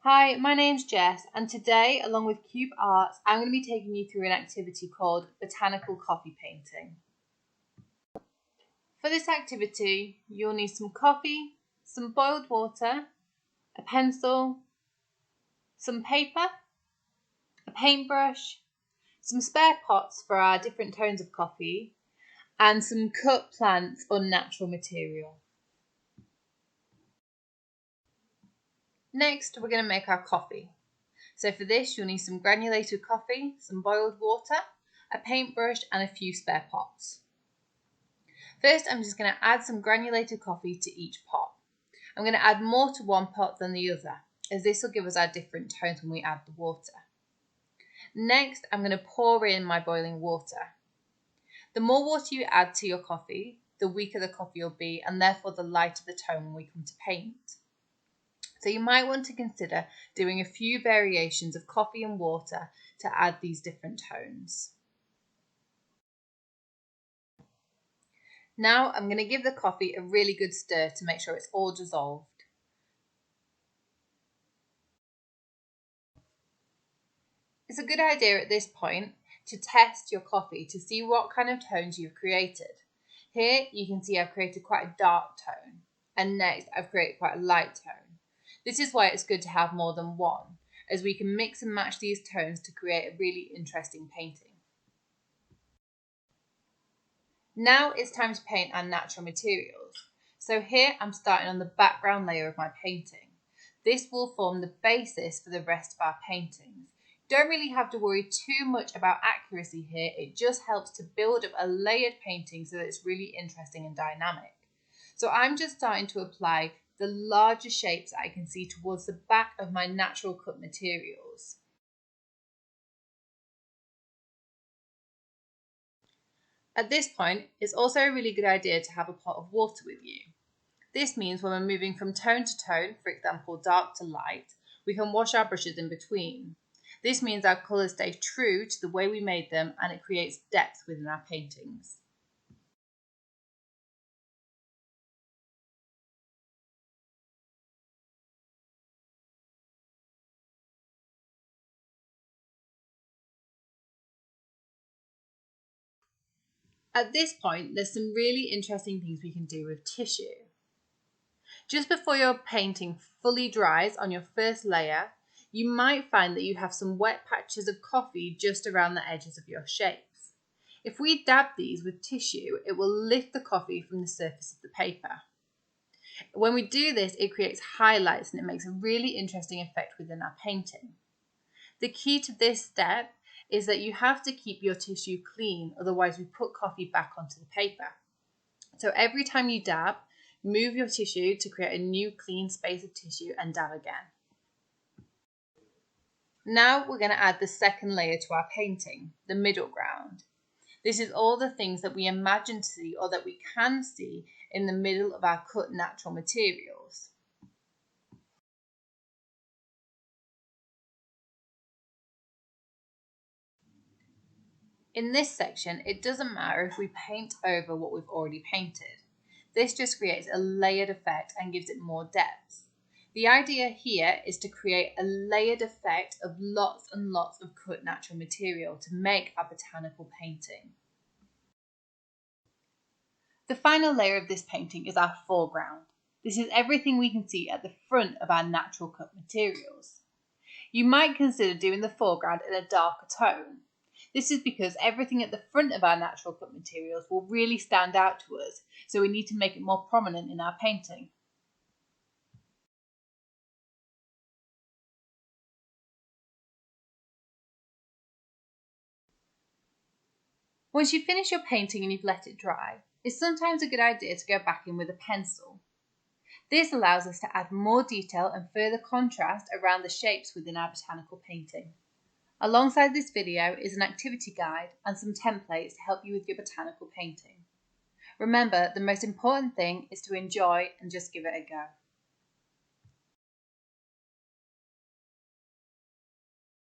Hi, my name's Jess, and today, along with Cube Arts, I'm going to be taking you through an activity called Botanical Coffee Painting. For this activity, you'll need some coffee, some boiled water, a pencil, some paper, a paintbrush, some spare pots for our different tones of coffee, and some cut plants or natural material. Next, we're going to make our coffee. So for this, you'll need some granulated coffee, some boiled water, a paintbrush, and a few spare pots. First, I'm just going to add some granulated coffee to each pot. I'm going to add more to one pot than the other, as this will give us our different tones when we add the water. Next, I'm going to pour in my boiling water. The more water you add to your coffee, the weaker the coffee will be, and therefore the lighter the tone when we come to paint. So you might want to consider doing a few variations of coffee and water to add these different tones. Now I'm going to give the coffee a really good stir to make sure it's all dissolved. It's a good idea at this point to test your coffee to see what kind of tones you've created. Here you can see I've created quite a dark tone, and next I've created quite a light tone. This is why it's good to have more than one, as we can mix and match these tones to create a really interesting painting. Now it's time to paint our natural materials. So here I'm starting on the background layer of my painting. This will form the basis for the rest of our paintings. You don't really have to worry too much about accuracy here, it just helps to build up a layered painting so that it's really interesting and dynamic. So I'm just starting to apply the larger shapes that I can see towards the back of my natural cut materials. At this point, it's also a really good idea to have a pot of water with you. This means when we're moving from tone to tone, for example dark to light, we can wash our brushes in between. This means our colours stay true to the way we made them, and it creates depth within our paintings. At this point, there's some really interesting things we can do with tissue. Just before your painting fully dries on your first layer, you might find that you have some wet patches of coffee just around the edges of your shapes. If we dab these with tissue, it will lift the coffee from the surface of the paper. When we do this, it creates highlights and it makes a really interesting effect within our painting. The key to this step is that you have to keep your tissue clean, otherwise we put coffee back onto the paper. So every time you dab, move your tissue to create a new clean space of tissue and dab again. Now we're going to add the second layer to our painting, the middle ground. This is all the things that we imagine to see or that we can see in the middle of our cut natural materials. In this section, it doesn't matter if we paint over what we've already painted. This just creates a layered effect and gives it more depth. The idea here is to create a layered effect of lots and lots of cut natural material to make our botanical painting. The final layer of this painting is our foreground. This is everything we can see at the front of our natural cut materials. You might consider doing the foreground in a darker tone. This is because everything at the front of our natural cut materials will really stand out to us, so we need to make it more prominent in our painting. Once you finish your painting and you've let it dry, it's sometimes a good idea to go back in with a pencil. This allows us to add more detail and further contrast around the shapes within our botanical painting. Alongside this video is an activity guide and some templates to help you with your botanical painting. Remember, the most important thing is to enjoy and just give it a go.